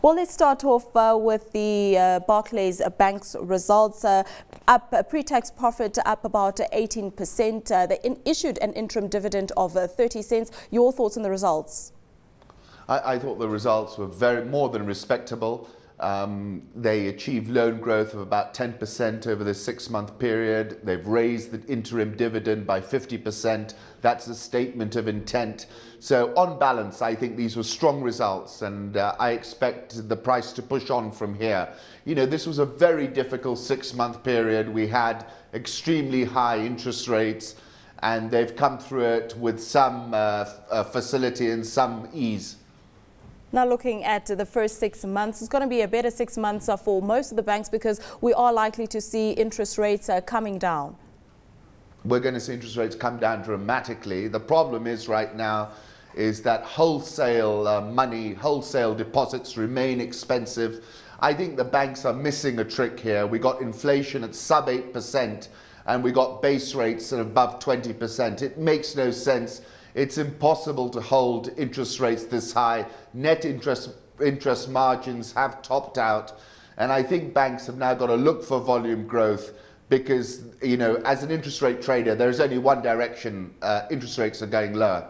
Well, let's start off with the Barclays bank's results. Up pre-tax profit up about 18%. They issued an interim dividend of 30 cents. Your thoughts on the results? I thought the results were more than respectable. They achieved loan growth of about 10% over the 6-month period. They've raised the interim dividend by 50%. That's a statement of intent. So on balance, I think these were strong results, and I expect the price to push on from here. You know, this was a very difficult 6-month period. We had extremely high interest rates, and they've come through it with some facility and some ease. Now looking at the first 6 months, it's going to be a better 6 months for most of the banks because we are likely to see interest rates coming down. We're going to see interest rates come down dramatically. The problem is right now is that wholesale money, wholesale deposits remain expensive. I think the banks are missing a trick here. We got inflation at sub 8% and we got base rates at above 20%. It makes no sense. It's impossible to hold interest rates this high. Net interest margins have topped out. And I think banks have now got to look for volume growth because, you know, as an interest rate trader, there's only one direction. Interest rates are going lower.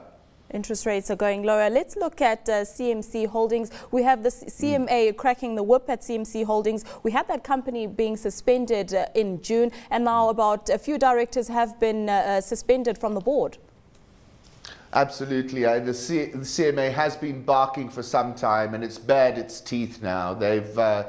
Interest rates are going lower. Let's look at CMC Holdings. We have the CMA cracking the whip at CMC Holdings. We had that company being suspended in June, and now about a few directors have been suspended from the board. Absolutely. The CMA has been barking for some time, and it's bared its teeth now. They've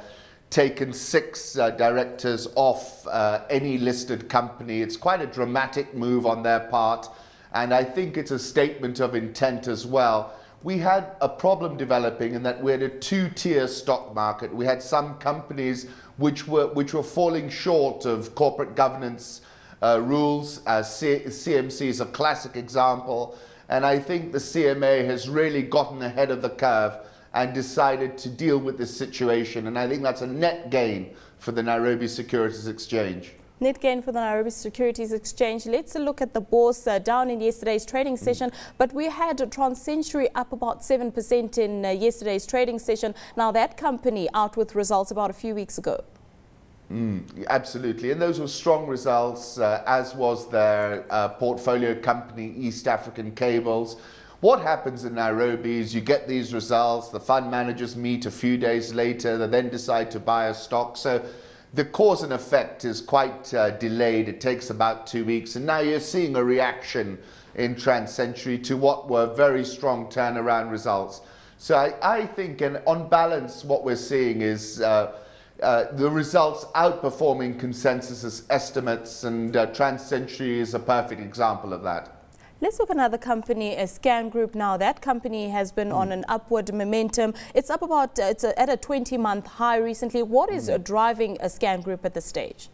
taken 6 directors off any listed company. It's quite a dramatic move on their part, and I think it's a statement of intent as well. We had a problem developing in that we had a 2-tier stock market. We had some companies which were falling short of corporate governance rules. CMC is a classic example. And I think the CMA has really gotten ahead of the curve and decided to deal with this situation. And I think that's a net gain for the Nairobi Securities Exchange. Net gain for the Nairobi Securities Exchange. Let's look at the bourse down in yesterday's trading session. But we had TransCentury up about 7% in yesterday's trading session. Now that company out with results about a few weeks ago. Absolutely, and those were strong results, as was their portfolio company, East African Cables. What happens in Nairobi is you get these results, the fund managers meet a few days later, they then decide to buy a stock. So the cause and effect is quite delayed. It takes about 2 weeks, and now you're seeing a reaction in TransCentury to what were very strong turnaround results. So I think, and on balance, what we're seeing is the results outperforming consensus estimates, and TransCentury is a perfect example of that. Let's look at another company, a Scan Group. Now that company has been on an upward momentum. It's up about, it's at a 20-month high recently. What is driving a Scan Group at this stage?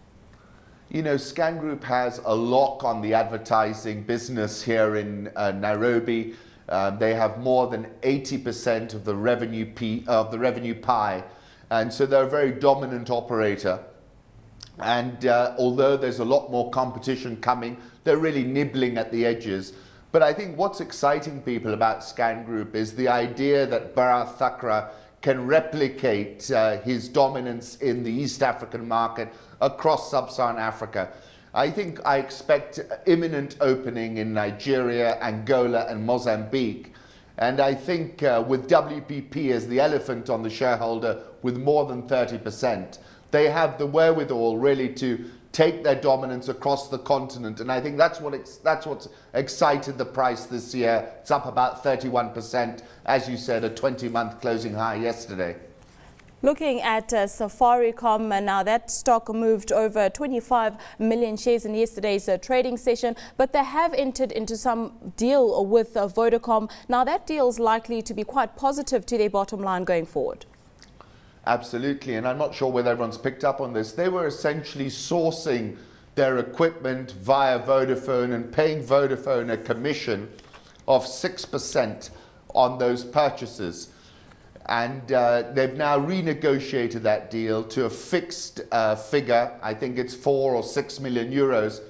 You know, Scan Group has a lock on the advertising business here in Nairobi. They have more than 80% of the revenue pie. And so they're a very dominant operator. And although there's a lot more competition coming, they're really nibbling at the edges. But I think what's exciting people about Scan Group is the idea that Bharat Thakra can replicate his dominance in the East African market across sub-Saharan Africa. I expect imminent opening in Nigeria, Angola and Mozambique. And I think with WPP as the elephant on the shareholder with more than 30%, they have the wherewithal really to take their dominance across the continent. And I think that's what's excited the price this year. It's up about 31%, as you said, a 20-month closing high yesterday. Looking at Safaricom, now that stock moved over 25 million shares in yesterday's trading session, but they have entered into some deal with Vodacom. Now that deal is likely to be quite positive to their bottom line going forward. Absolutely, and I'm not sure whether everyone's picked up on this. They were essentially sourcing their equipment via Vodafone and paying Vodafone a commission of 6% on those purchases. And they've now renegotiated that deal to a fixed figure. I think it's 4 or 6 million euros,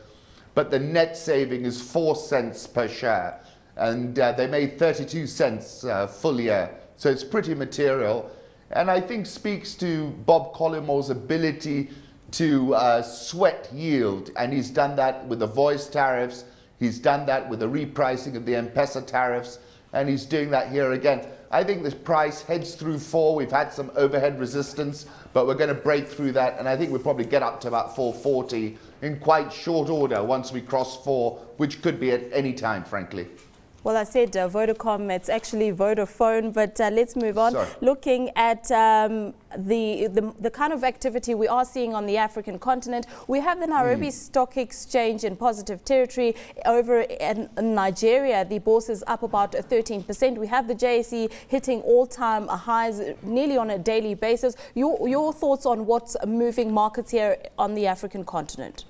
but the net saving is 4 cents per share. And they made 32 cents full year. So it's pretty material. and I think speaks to Bob Collimore's ability to sweat yield, and he's done that with the voice tariffs, he's done that with the repricing of the M-Pesa tariffs, and he's doing that here again. I think this price heads through 4. We've had some overhead resistance, but we're going to break through that, and I think we'll probably get up to about 440 in quite short order once we cross 4, which could be at any time, frankly. Well, I said Vodacom, it's actually Vodafone, but let's move on. Sorry. Looking at the kind of activity we are seeing on the African continent, we have the Nairobi Stock Exchange in positive territory. Over in Nigeria, the bourse is up about 13%. We have the JSE hitting all-time highs nearly on a daily basis. Your thoughts on what's moving markets here on the African continent?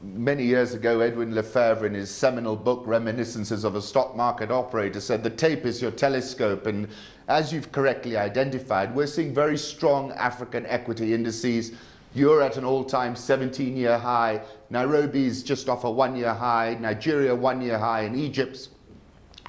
Many years ago, Edwin Lefebvre, in his seminal book, Reminiscences of a Stock Market Operator, said the tape is your telescope. And as you've correctly identified, we're seeing very strong African equity indices. You're at an all-time 17-year high. Nairobi's just off a 1-year high. Nigeria, 1-year high. And Egypt's,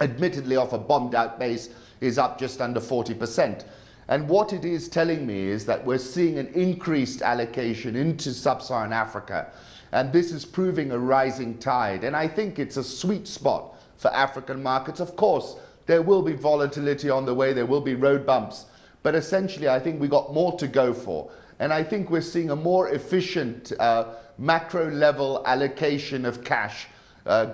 admittedly off a bombed-out base, is up just under 40%. And what it is telling me is that we're seeing an increased allocation into sub-Saharan Africa. And this is proving a rising tide. And I think it's a sweet spot for African markets. Of course, there will be volatility on the way. There will be road bumps. But essentially, I think we got more to go for. And I think we're seeing a more efficient macro-level allocation of cash,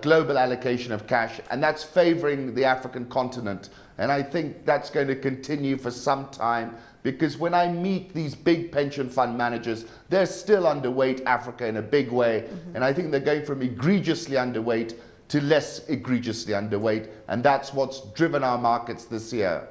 global allocation of cash. And that's favoring the African continent. And I think that's going to continue for some time, because when I meet these big pension fund managers, they're still underweight Africa in a big way. And I think they're going from egregiously underweight to less egregiously underweight. And that's what's driven our markets this year.